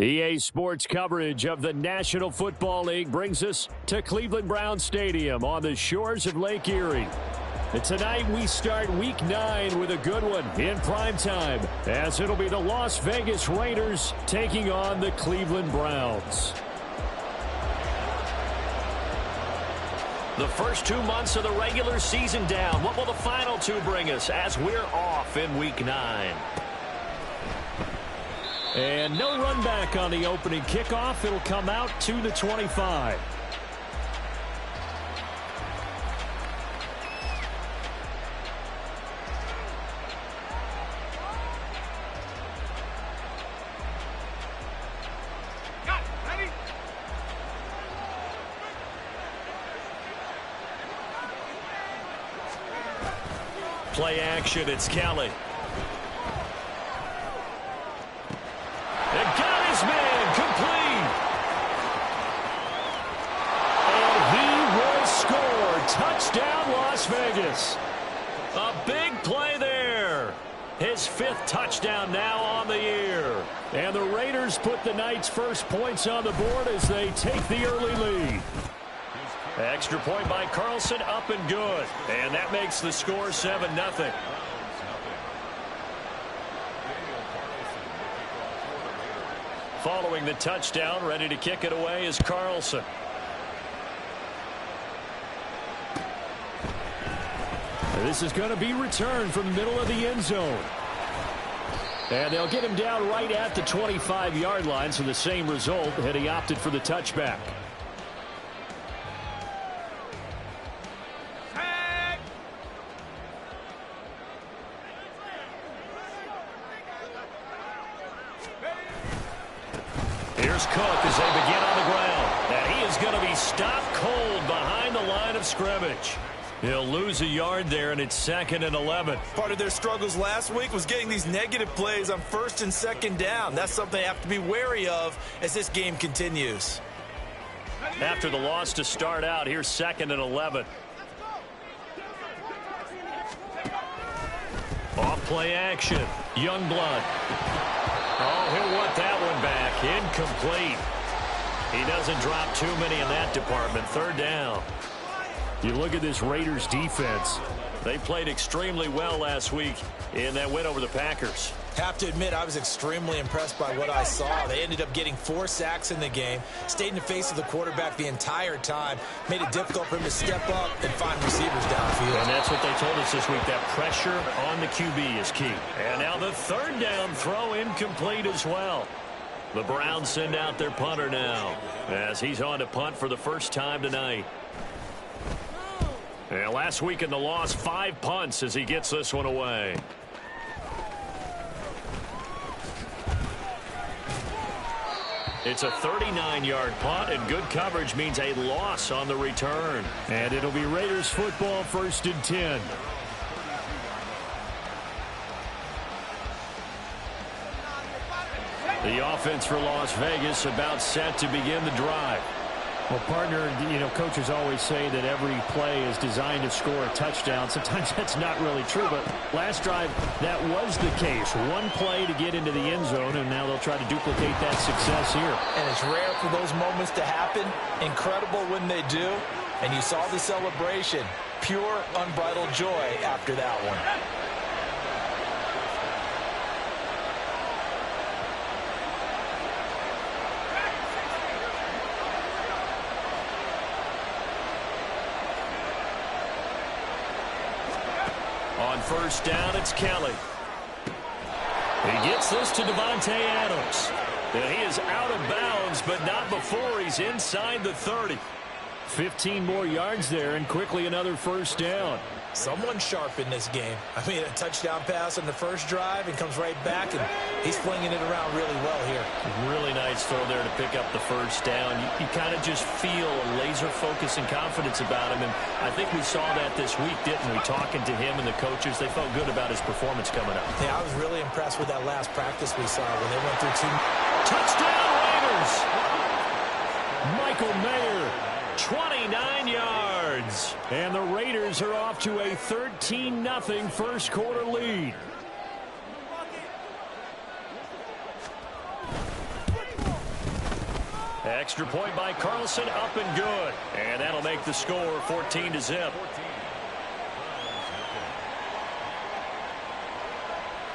EA Sports coverage of the National Football League brings us to Cleveland Browns Stadium on the shores of Lake Erie. And tonight we start Week 9 with a good one in prime time, as it'll be the Las Vegas Raiders taking on the Cleveland Browns. The first 2 months of the regular season down. What will the final two bring us as we're off in Week 9? And no run back on the opening kickoff. It'll come out to the 25. Play action, it's Kelly. And got his man complete. And he will score. Touchdown, Las Vegas. A big play there. His 5th touchdown now on the year. And the Raiders put the night's first points on the board as they take the early lead. Extra point by Carlson, up and good. And that makes the score 7-0. Following the touchdown, ready to kick it away is Carlson. This is going to be returned from the middle of the end zone. And they'll get him down right at the 25-yard line, so the same result had he opted for the touchback. Here's Cook as they begin on the ground. And he is going to be stopped cold behind the line of scrimmage. He'll lose a yard there, and it's 2nd and 11. Part of their struggles last week was getting these negative plays on 1st and 2nd down. That's something they have to be wary of as this game continues. After the loss to start out, here's 2nd and 11. Off play action. Youngblood. Oh, he'll want that one back. Incomplete. He doesn't drop too many in that department. 3rd down. You look at this Raiders defense. They played extremely well last week in that win over the Packers. Have to admit, I was extremely impressed by what I saw. They ended up getting 4 sacks in the game, stayed in the face of the quarterback the entire time, made it difficult for him to step up and find receivers downfield. And that's what they told us this week, that pressure on the QB is key. And now the 3rd down throw incomplete as well. The Browns send out their punter now as he's on to punt for the first time tonight. And last week in the loss, 5 punts as he gets this one away. It's a 39-yard punt, and good coverage means a loss on the return. And it'll be Raiders football, 1st and 10. The offense for Las Vegas about set to begin the drive. Well, partner, coaches always say that every play is designed to score a touchdown. Sometimes that's not really true, but last drive, that was the case. One play to get into the end zone, and now they'll try to duplicate that success here. And it's rare for those moments to happen. Incredible when they do. And you saw the celebration. Pure, unbridled joy after that one. On 1st down, it's Kelly. He gets this to Davante Adams. And he is out of bounds, but not before he's inside the 30. 15 more yards there, and quickly another 1st down. Someone sharp in this game. I mean, a touchdown pass on the first drive and comes right back, and he's flinging it around really well here. Really nice throw there to pick up the 1st down. You kind of just feel a laser focus and confidence about him, and I think we saw that this week, didn't we? Talking to him and the coaches, they felt good about his performance coming up. Yeah, I was really impressed with that last practice we saw when they went through 2. Touchdown, Raiders! Michael Mayer, 29 yards. And the Raiders are off to a 13-0 first quarter lead. Extra point by Carlson, up and good. And that'll make the score 14-0.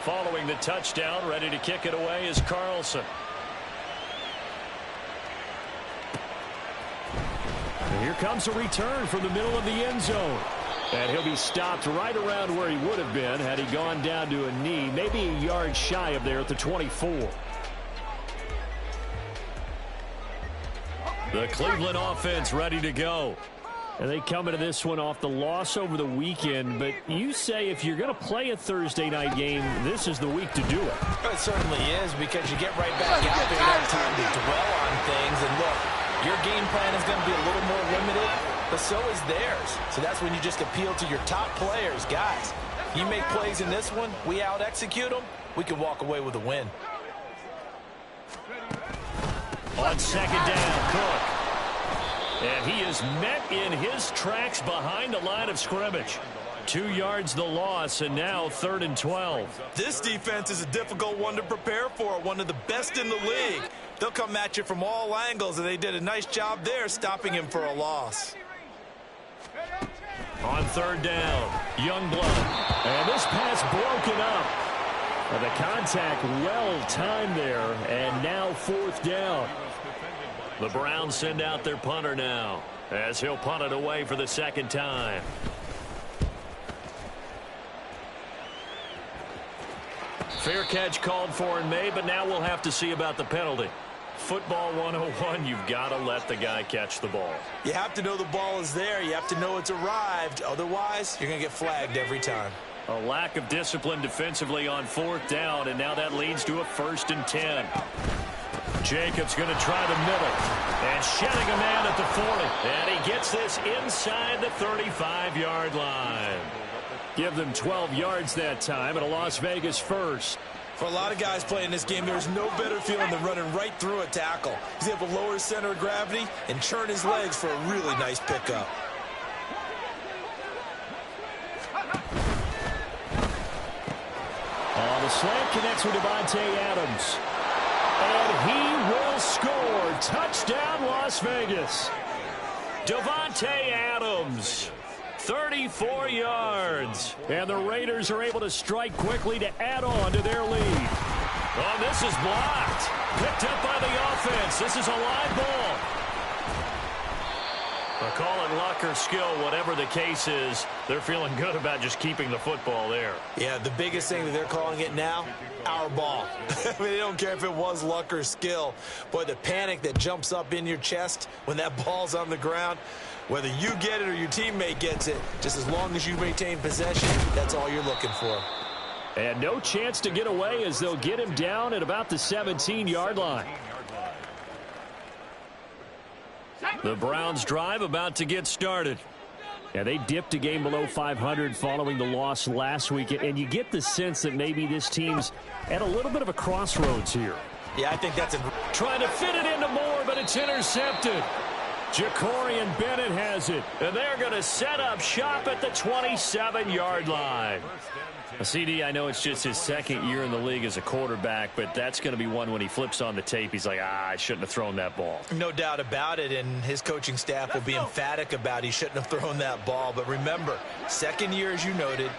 Following the touchdown, ready to kick it away is Carlson. And here comes a return from the middle of the end zone. And he'll be stopped right around where he would have been had he gone down to a knee, maybe a yard shy of there at the 24. The Cleveland offense ready to go. And they come into this one off the loss over the weekend. But you say if you're going to play a Thursday night game, this is the week to do it. It certainly is, because you get right back out there and have time to dwell on things. And look, your game plan is going to be a little more limited, but so is theirs. So that's when you just appeal to your top players. Guys, you make plays in this one, we out-execute them, we can walk away with a win. On second down, Cook. And he is met in his tracks behind the line of scrimmage. 2 yards the loss, and now 3rd and 12. This defense is a difficult one to prepare for, one of the best in the league. They'll come at you from all angles, and they did a nice job there stopping him for a loss. On 3rd down, Youngblood. And this pass broken up. And the contact well timed there, and now 4th down. The Browns send out their punter now, as he'll punt it away for the 2nd time. Fair catch called for and made, but now we'll have to see about the penalty. Football 101, you've got to let the guy catch the ball. You have to know the ball is there. You have to know it's arrived. Otherwise, you're going to get flagged every time. A lack of discipline defensively on 4th down, and now that leads to a 1st and 10. Jacobs going to try the middle, and shedding a man at the 40. And he gets this inside the 35-yard line. Give them 12 yards that time, and a Las Vegas first. For a lot of guys playing this game, there's no better feeling than running right through a tackle. He's able to lower his center of gravity and churn his legs for a really nice pickup. The slant connects with Davante Adams. And he will score. Touchdown, Las Vegas. Davante Adams, 34 yards. And the Raiders are able to strike quickly to add on to their lead. Oh, this is blocked. Picked up by the offense. This is a live ball. They'll call it luck or skill, whatever the case is. They're feeling good about just keeping the football there. Yeah, the biggest thing that they're calling it now, our ball. I mean, they don't care if it was luck or skill. Boy, the panic that jumps up in your chest when that ball's on the ground, whether you get it or your teammate gets it, just as long as you maintain possession, that's all you're looking for. And no chance to get away as they'll get him down at about the 17-yard line. The Browns drive about to get started. Yeah, they dipped a game below 500 following the loss last week, and you get the sense that maybe this team's at a little bit of a crossroads here. Yeah, I think that's trying to fit it into Moore, but it's intercepted. Jacorian Bennett has it, and they're going to set up shop at the 27-yard line. CD, I know it's just his 2nd year in the league as a quarterback, but that's going to be one when he flips on the tape. He's like, I shouldn't have thrown that ball. No doubt about it, and his coaching staff will be emphatic about he shouldn't have thrown that ball. But remember, 2nd year, as you noted,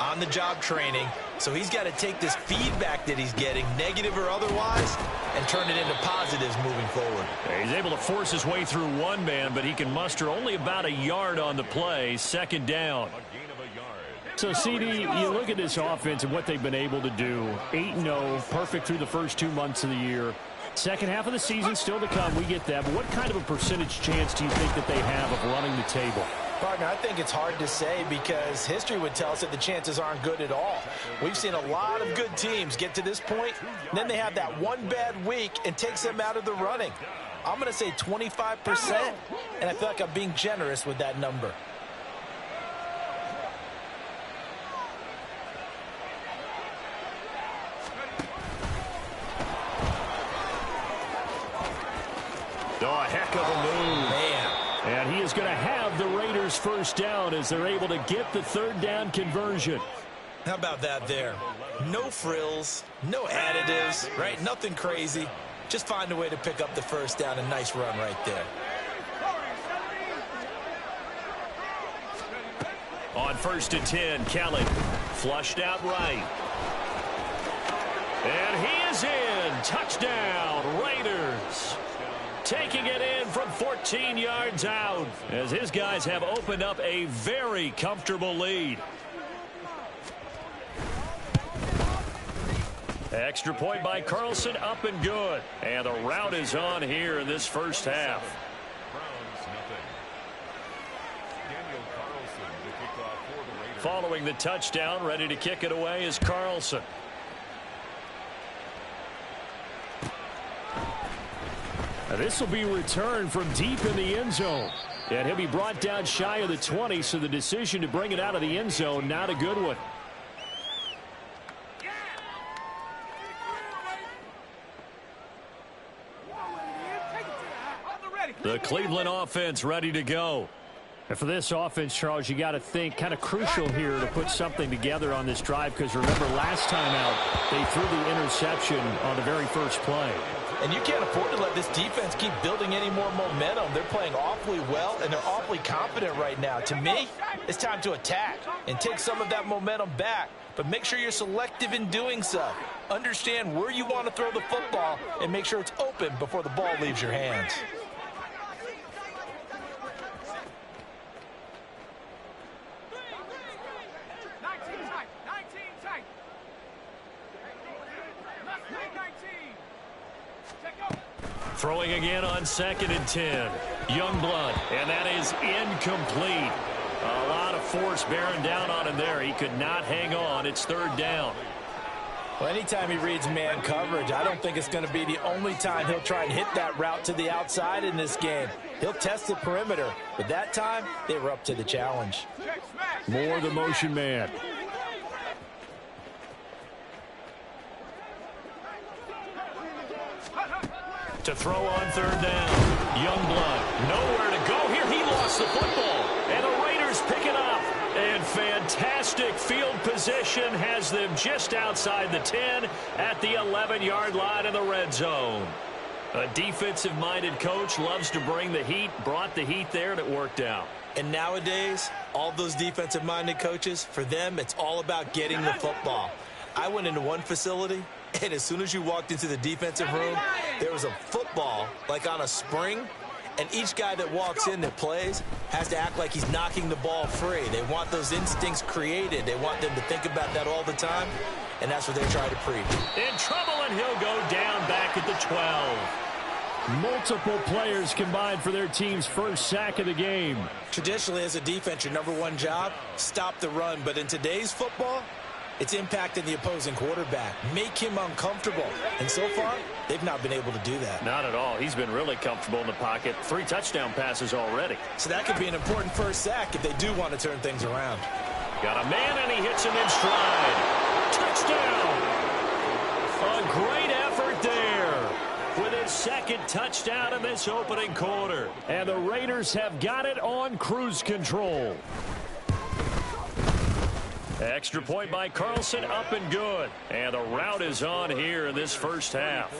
on-the-job training, so he's got to take this feedback that he's getting, negative or otherwise, and turn it into positives moving forward. He's able to force his way through one man, but he can muster only about a yard on the play. 2nd down. So, CD, you look at this offense and what they've been able to do. 8-0, perfect through the first 2 months of the year. Second half of the season still to come. We get that. But what kind of a percentage chance do you think that they have of running the table? Partner, I think it's hard to say because history would tell us that the chances aren't good at all. We've seen a lot of good teams get to this point, and then they have that one bad week and takes them out of the running. I'm going to say 25%, and I feel like I'm being generous with that number. Oh, a heck of a move. Man. And he is going to have the Raiders first down as they're able to get the 3rd down conversion. How about that there? No frills, no additives, right? Nothing crazy. just find a way to pick up the first down. A nice run right there. On 1st and 10, Kelly flushed out right. And he is in. Touchdown, Raiders. Taking it in from 14 yards out as his guys have opened up a very comfortable lead. Extra point by Carlson, up and good. And the route is on here in this first half. Following the touchdown, ready to kick it away is Carlson. Now this will be returned from deep in the end zone. And he'll be brought down shy of the 20, so the decision to bring it out of the end zone, not a good one. The Cleveland offense ready to go. And for this offense, Charles, you got to think kind of crucial here to put something together on this drive, because remember last time out they threw the interception on the very first play. And you can't afford to let this defense keep building any more momentum. They're playing awfully well, and they're awfully confident right now. To me, it's time to attack and take some of that momentum back. But make sure you're selective in doing so. Understand where you want to throw the football and make sure it's open before the ball leaves your hands. Throwing again on 2nd and 10. Youngblood, and that is incomplete. A lot of force bearing down on him there. He could not hang on. It's 3rd down. Well, anytime he reads man coverage, I don't think it's going to be the only time he'll try and hit that route to the outside in this game. He'll test the perimeter, but that time they were up to the challenge. More the motion man. To throw on 3rd down. Youngblood, nowhere to go here. He lost the football, and the Raiders pick it up. And fantastic field position has them just outside the 10 at the 11-yard line in the red zone. A defensive-minded coach loves to bring the heat, brought the heat there, and it worked out. And nowadays, all those defensive-minded coaches, for them, it's all about getting the football. I went into one facility, and as soon as you walked into the defensive room, there was a football like on a spring, and each guy that walks in that plays has to act like he's knocking the ball free. They want those instincts created. They want them to think about that all the time, and that's what they're trying to preach. In trouble, and he'll go down back at the 12. Multiple players combined for their team's first sack of the game. Traditionally, as a defense, your number one job, stop the run. But in today's football, it's impacting the opposing quarterback. Make him uncomfortable. And so far, they've not been able to do that. Not at all. He's been really comfortable in the pocket. 3 touchdown passes already. So that could be an important first sack if they do want to turn things around. Got a man, and he hits him in stride. Touchdown! A great effort there with his 2nd touchdown in this opening quarter. And the Raiders have got it on cruise control. Extra point by Carlson, up and good. And the route is on here in this first half.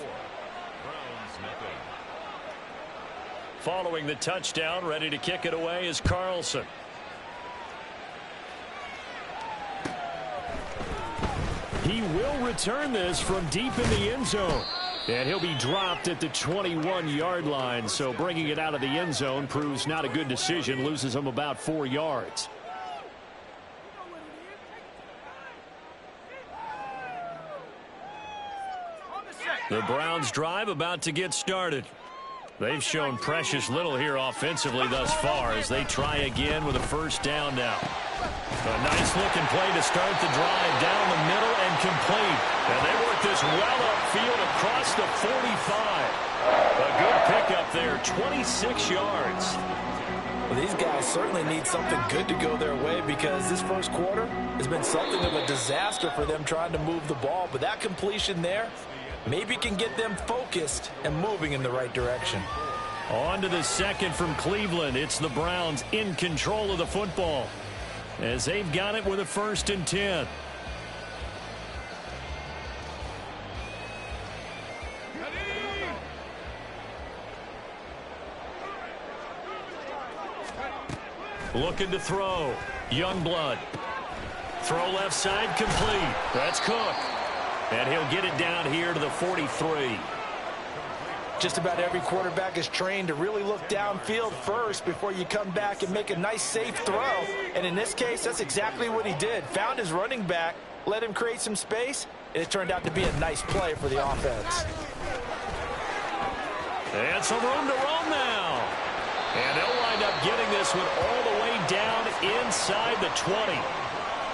Following the touchdown, ready to kick it away is Carlson. He will return this from deep in the end zone. And he'll be dropped at the 21-yard line. So bringing it out of the end zone proves not a good decision. Loses him about 4 yards. The Browns drive about to get started. They've shown precious little here offensively thus far as they try again with a first down now. A nice-looking play to start the drive down the middle and complete. And they work this well upfield across the 45. A good pickup there, 26 yards. Well, these guys certainly need something good to go their way because this first quarter has been something of a disaster for them trying to move the ball. But that completion there maybe can get them focused and moving in the right direction. On to the 2nd from Cleveland. It's the Browns in control of the football as they've got it with a 1st and 10. Looking to throw. Youngblood. Throw left side complete. That's Cook. And he'll get it down here to the 43. Just about every quarterback is trained to really look downfield first before you come back and make a nice, safe throw. And in this case, that's exactly what he did. Found his running back, let him create some space, and it turned out to be a nice play for the offense. And some room to roam now. And they'll wind up getting this one all the way down inside the 20.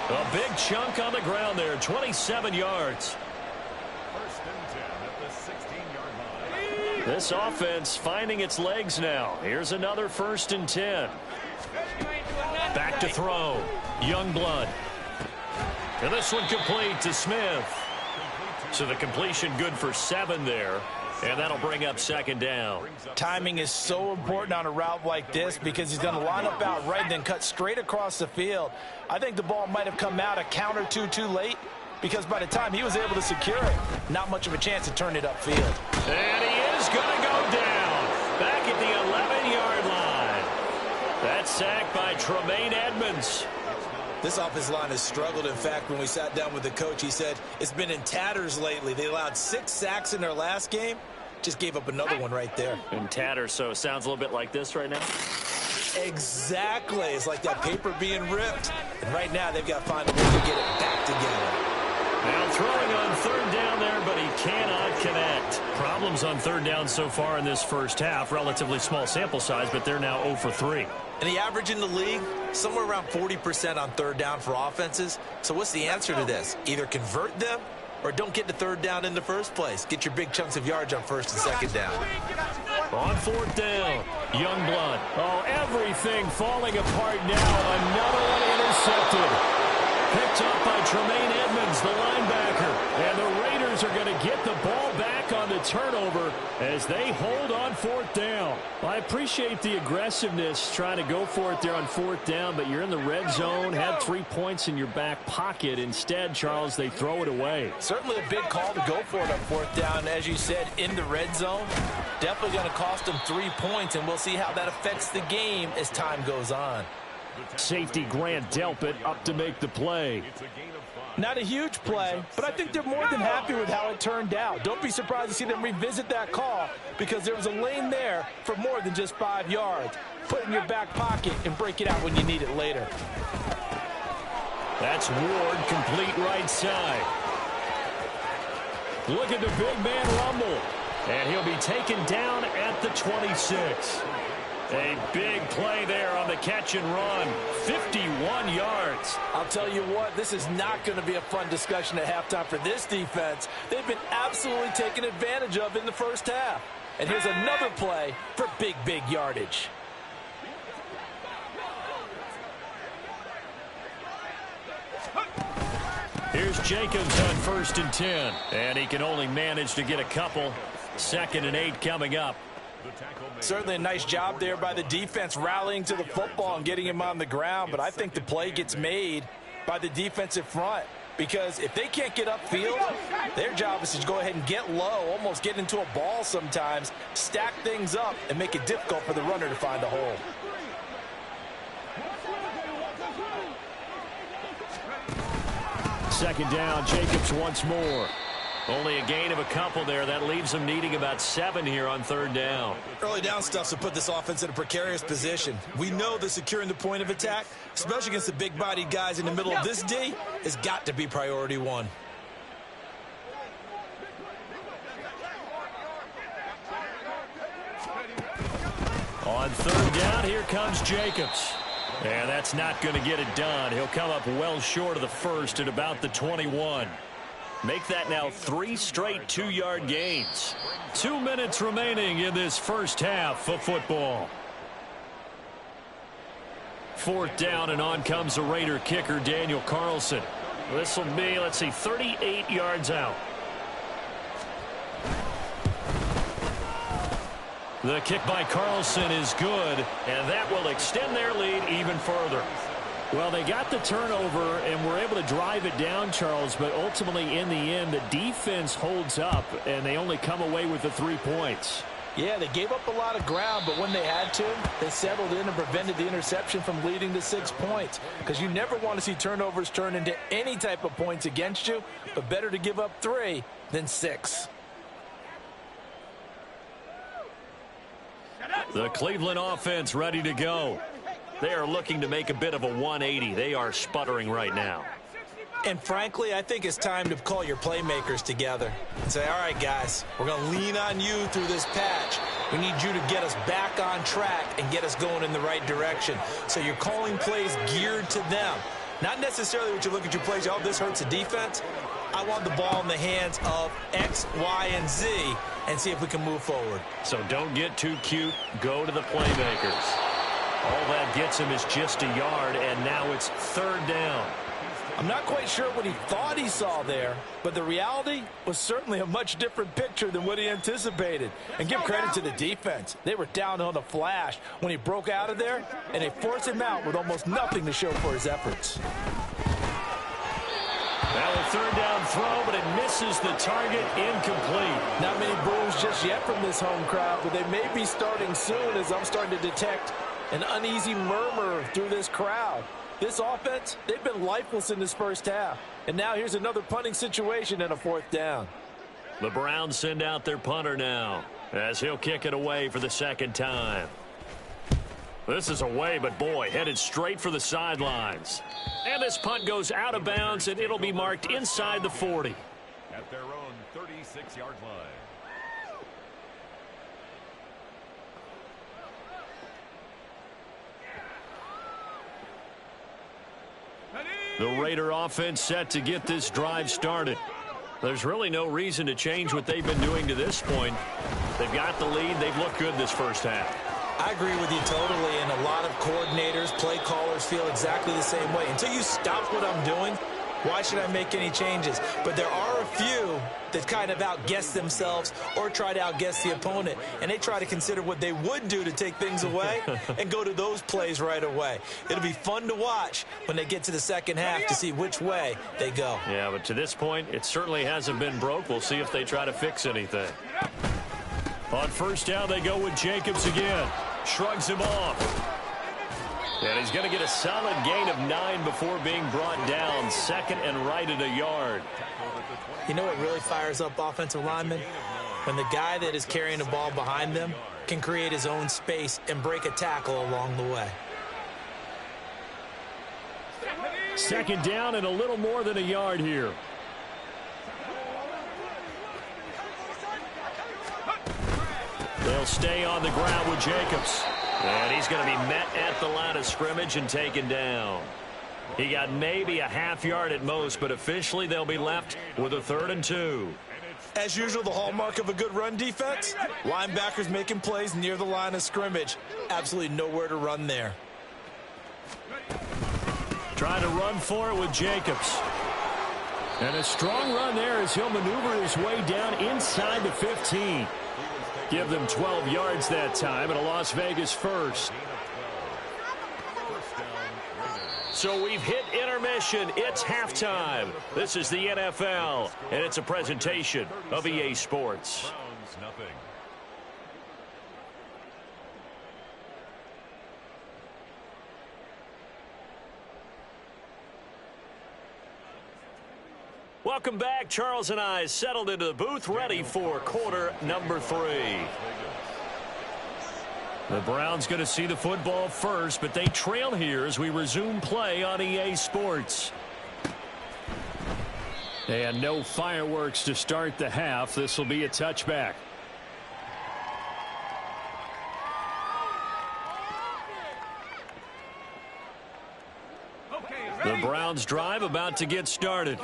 A big chunk on the ground there, 27 yards. First and 10 at the 16-yard line. This offense finding its legs now. Here's another 1st and 10. Back to throw. Youngblood. And this one complete to Smith. So the completion good for 7 there. And that'll bring up 2nd down. Timing is so important on a route like this because he's going to line up out right and then cut straight across the field. I think the ball might have come out a count or two too late because by the time he was able to secure it, not much of a chance to turn it upfield. And he is going to go down back at the 11-yard line. That's sacked by Tremaine Edmonds. This offensive line has struggled. In fact, when we sat down with the coach, he said it's been in tatters lately. They allowed 6 sacks in their last game. Just gave up another one right there. In tatters, so it sounds a little bit like this right now. Exactly. It's like that paper being ripped. And right now, they've got to find a way to get it back together. Now throwing on 3rd down there, but he cannot connect. Problems on 3rd down so far in this first half. Relatively small sample size, but they're now 0 for 3. And the average in the league, somewhere around 40% on 3rd down for offenses. So what's the answer to this? Either convert them or don't get to 3rd down in the first place. Get your big chunks of yards on 1st and 2nd down. On 4th down, Youngblood. Oh, everything falling apart now. Another one intercepted. Picked up by Tremaine Edmonds, the linebacker. And the Raiders are going to get the ball back on the turnover as they hold on 4th down. I appreciate the aggressiveness trying to go for it there on 4th down, but you're in the red zone, had 3 points in your back pocket. Instead, Charles, they throw it away. Certainly a big call to go for it on 4th down. As you said, in the red zone, definitely going to cost them 3 points, and we'll see how that affects the game as time goes on. Safety Grant Delpit up to make the play. Not a huge play, but I think they're more than happy with how it turned out. Don't be surprised to see them revisit that call because there was a lane there for more than just 5 yards. Put it in your back pocket and break it out when you need it later. That's Ward, complete right side. Look at the big man rumble. And he'll be taken down at the 26. A big play there on the catch and run. 51 yards. I'll tell you what, this is not going to be a fun discussion at halftime for this defense. They've been absolutely taken advantage of in the first half. And here's another play for big yardage. Here's Jacobs on 1st and 10. And he can only manage to get a couple. 2nd and 8 coming up. Certainly a nice job there by the defense rallying to the football and getting him on the ground, but I think the play gets made by the defensive front because if they can't get upfield, their job is to go ahead and get low, almost get into a ball sometimes, stack things up, and make it difficult for the runner to find a hole. Second down, Jacobs once more. Only a gain of a couple there. That leaves them needing about 7 here on 3rd down. Early down stuff to put this offense in a precarious position. We know that securing the point of attack, especially against the big-bodied guys in the middle of this D, has got to be priority 1. On 3rd down, here comes Jacobs. And that's not going to get it done. He'll come up well short of the first at about the 21. Make that now 3 straight 2-yard gains. 2 minutes remaining in this first half of football. 4th down, and on comes the Raider kicker, Daniel Carlson. This will be, 38 yards out. The kick by Carlson is good, and that will extend their lead even further. Well, they got the turnover and were able to drive it down, Charles, but ultimately in the end, the defense holds up, and they only come away with the 3 points. Yeah, they gave up a lot of ground, but when they had to, they settled in and prevented the interception from leading to 6 points. Because you never want to see turnovers turn into any type of points against you, but better to give up 3 than 6. The Cleveland offense ready to go. They are looking to make a bit of a 180. They are sputtering right now. And frankly, I think it's time to call your playmakers together and say, all right, guys, we're going to lean on you through this patch. We need you to get us back on track and get us going in the right direction. So you're calling plays geared to them. Not necessarily what you look at your plays, oh, this hurts the defense. I want the ball in the hands of X, Y, and Z and see if we can move forward. So don't get too cute. Go to the playmakers. All that gets him is just a yard, and now it's 3rd down. I'm not quite sure what he thought he saw there, but the reality was certainly a much different picture than what he anticipated. And give credit to the defense. They were down on a flash when he broke out of there, and they forced him out with almost nothing to show for his efforts. Now a 3rd down throw, but it misses the target, incomplete. Not many boos just yet from this home crowd, but they may be starting soon as I'm starting to detect an uneasy murmur through this crowd. This offense, they've been lifeless in this first half. And now here's another punting situation and a 4th down. The Browns send out their punter now as he'll kick it away for the 2nd time. This is away, but boy, headed straight for the sidelines. And this punt goes out of bounds, and it'll be marked inside the 40. At their own 36-yard line. The Raider offense set to get this drive started. There's really no reason to change what they've been doing to this point. They've got the lead. They've looked good this first half. I agree with you totally, and a lot of coordinators, play callers feel exactly the same way. Until you stop what I'm doing, why should I make any changes? But there are a few that kind of outguess themselves or try to outguess the opponent, and they try to consider what they would do to take things away and go to those plays right away. It'll be fun to watch when they get to the second half to see which way they go. Yeah, but to this point, it certainly hasn't been broke. We'll see if they try to fix anything. On 1st down, they go with Jacobs again. Shrugs him off. And he's going to get a solid gain of 9 before being brought down. 2nd and right at a yard. You know what really fires up offensive linemen? When the guy that is carrying the ball behind them can create his own space and break a tackle along the way. 2nd down and a little more than a yard here. They'll stay on the ground with Jacobs. And he's going to be met at the line of scrimmage and taken down. He got maybe a half yard at most, but officially they'll be left with a 3rd and 2. As usual, the hallmark of a good run defense, linebackers making plays near the line of scrimmage. Absolutely nowhere to run there. Trying to run for it with Jacobs. And a strong run there as he'll maneuver his way down inside the 15. Give them 12 yards that time and a Las Vegas 1st. So we've hit intermission. It's halftime. This is the NFL, and it's a presentation of EA Sports. Welcome back. Charles and I settled into the booth, ready for quarter number 3. The Browns going to see the football first, but they trail here as we resume play on EA Sports. And no fireworks to start the half. This will be a touchback. The Browns drive about to get started.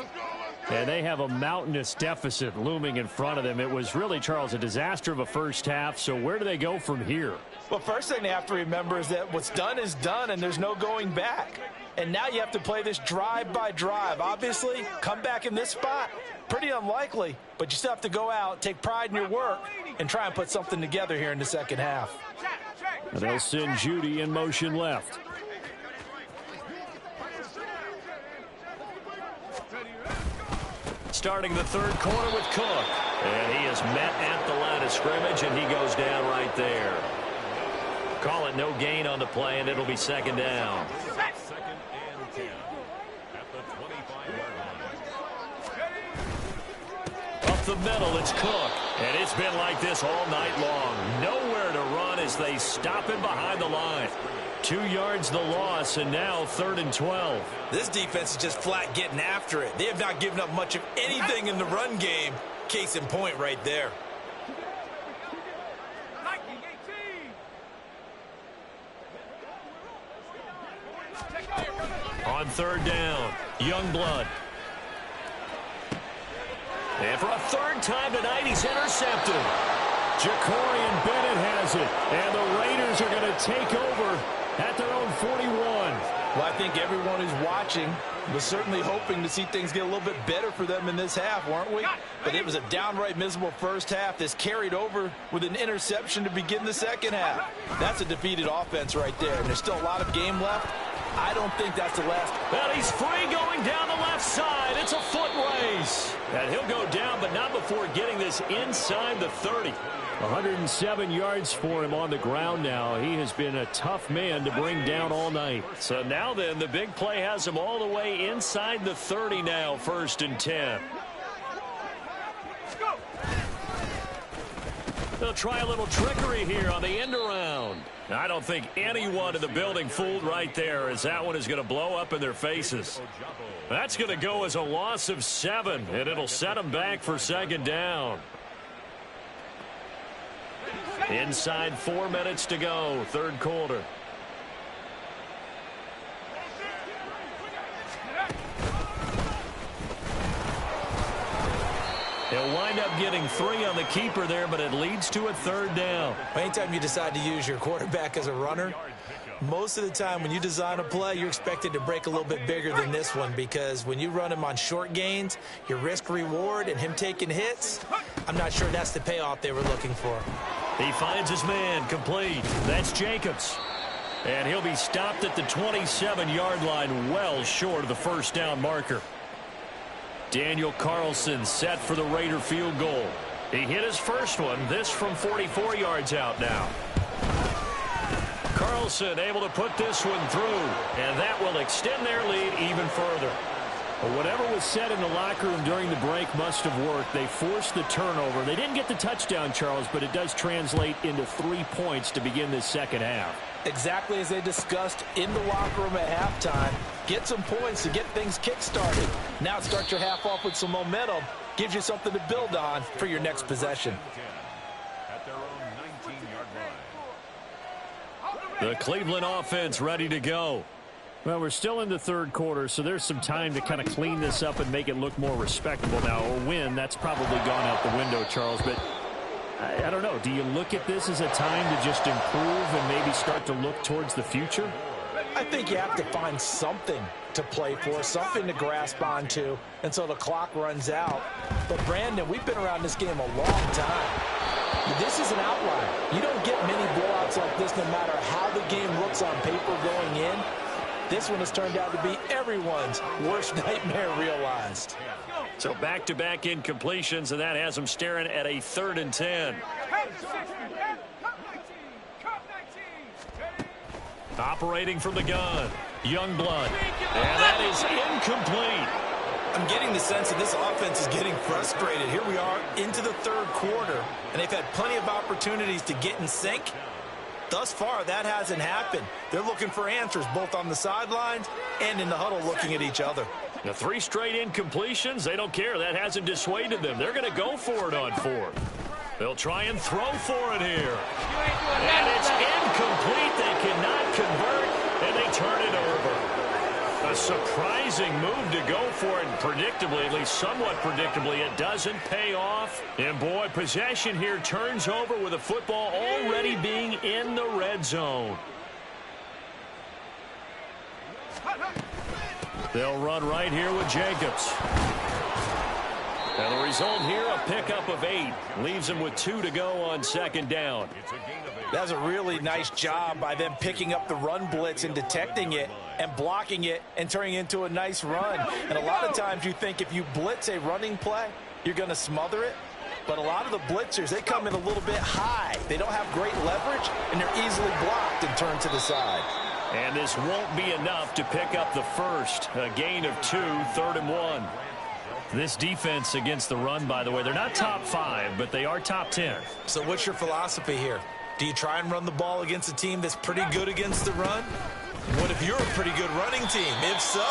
And they have a mountainous deficit looming in front of them. It was really, Charles, a disaster of a first half. So where do they go from here? Well, first thing they have to remember is that what's done is done, and there's no going back. And now you have to play this drive by drive. Obviously, come back in this spot, pretty unlikely, but you still have to go out, take pride in your work, and try and put something together here in the second half. And they'll send Judy in motion left. Starting the third quarter with Cook. And he is met at the line of scrimmage, and he goes down right there. Call it no gain on the play, and it'll be second down. Second and 10 at the 25-yard line. Up the middle, it's Cook. And it's been like this all night long. Nowhere to run as they stop him behind the line. 2 yards the loss, and now 3rd and 12. This defense is just flat getting after it. They have not given up much of anything in the run game. Case in point right there. On 3rd down, Youngblood. And for a 3rd time tonight, he's intercepted. Jacorian Bennett has it, and the Raiders are going to take over at their own 41. Well, I think everyone who's watching was certainly hoping to see things get a little bit better for them in this half, weren't we? But it was a downright miserable first half. This carried over with an interception to begin the second half. That's a defeated offense right there, and there's still a lot of game left. I don't think that's the last. Well, he's free going down the left side. It's a foot race. And he'll go down, but not before getting this inside the 30. 107 yards for him on the ground now. He has been a tough man to bring down all night. So now then, the big play has him all the way inside the 30 now, 1st and 10. They'll try a little trickery here on the end around. I don't think anyone in the building fooled right there, as that one is going to blow up in their faces. That's going to go as a loss of 7, and it'll set them back for 2nd down. Inside 4 minutes to go, 3rd quarter. He'll wind up getting 3 on the keeper there, but it leads to a 3rd down. Anytime you decide to use your quarterback as a runner, most of the time when you design a play, you're expected to break a little bit bigger than this one, because when you run him on short gains, your risk-reward and him taking hits, I'm not sure that's the payoff they were looking for. He finds his man complete. That's Jacobs. And he'll be stopped at the 27-yard line, well short of the 1st down marker. Daniel Carlson set for the Raider field goal. He hit his first one, this from 44 yards out now. Carlson able to put this one through, and that will extend their lead even further. Well, whatever was said in the locker room during the break must have worked. They forced the turnover. They didn't get the touchdown, Charles, but it does translate into 3 points to begin this second half. Exactly as they discussed in the locker room at halftime. Get some points to get things kick-started. Now start your half off with some momentum. Gives you something to build on for your next possession. At their own 19-yard line. The Cleveland offense ready to go. Well, we're still in the 3rd quarter, so there's some time to kind of clean this up and make it look more respectable now. A win, that's probably gone out the window, Charles, but I don't know. Do you look at this as a time to just improve and maybe start to look towards the future? I think you have to find something to play for, something to grasp onto until the clock runs out. But, Brandon, we've been around this game a long time. This is an outlier. You don't get many blowouts like this no matter how the game looks on paper going in. This one has turned out to be everyone's worst nightmare realized. So back-to-back incompletions, and that has them staring at a 3rd and 10. Operating from the gun, Youngblood. And that is incomplete. I'm getting the sense that this offense is getting frustrated. Here we are into the 3rd quarter, and they've had plenty of opportunities to get in sync. Thus far, that hasn't happened. They're looking for answers both on the sidelines and in the huddle looking at each other. The 3 straight incompletions, they don't care. That hasn't dissuaded them. They're going to go for it on 4th. They'll try and throw for it here. And it's incomplete. They cannot convert, and they turn it over. A surprising move to go for it, and predictably, at least somewhat predictably, it doesn't pay off. And boy, possession here turns over with the football already being in the red zone. They'll run right here with Jacobs. And the result here, a pickup of 8. Leaves them with 2 to go on second down. That's a really nice job by them picking up the run blitz and detecting it and blocking it and turning it into a nice run. And a lot of times you think if you blitz a running play, you're going to smother it. But a lot of the blitzers, they come in a little bit high. They don't have great leverage, and they're easily blocked and turned to the side. And this won't be enough to pick up the first. A gain of 2, 3rd and 1. This defense against the run, by the way, they're not top 5, but they are top 10. So what's your philosophy here? Do you try and run the ball against a team that's pretty good against the run? What if you're a pretty good running team? If so,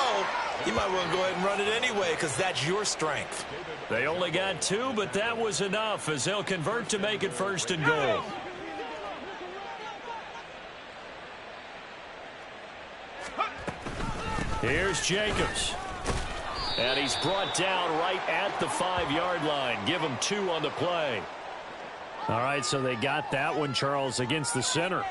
you might want to go ahead and run it anyway because that's your strength. They only got 2, but that was enough as they'll convert to make it 1st and goal. Here's Jacobs. And he's brought down right at the 5-yard line. Give him 2 on the play. All right, so they got that one, Charles, against the center.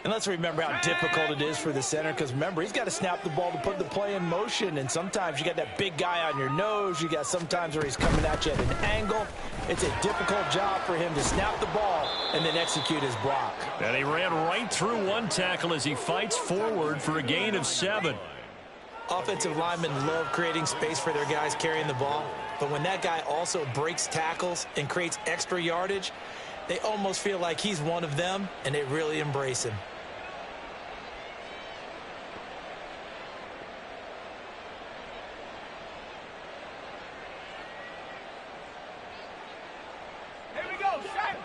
And let's remember how difficult it is for the center because, remember, he's got to snap the ball to put the play in motion. And sometimes you got that big guy on your nose. You got sometimes where he's coming at you at an angle. It's a difficult job for him to snap the ball and then execute his block. And he ran right through one tackle as he fights forward for a gain of 7. Offensive linemen love creating space for their guys carrying the ball. But when that guy also breaks tackles and creates extra yardage, they almost feel like he's one of them, and they really embrace him. Here we go, Shaq.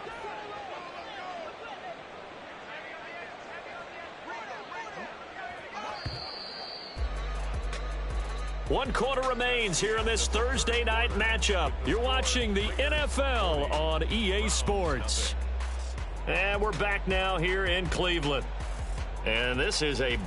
One quarter remains here in this Thursday night matchup. You're watching the NFL on EA Sports. And we're back now here in Cleveland. And this is a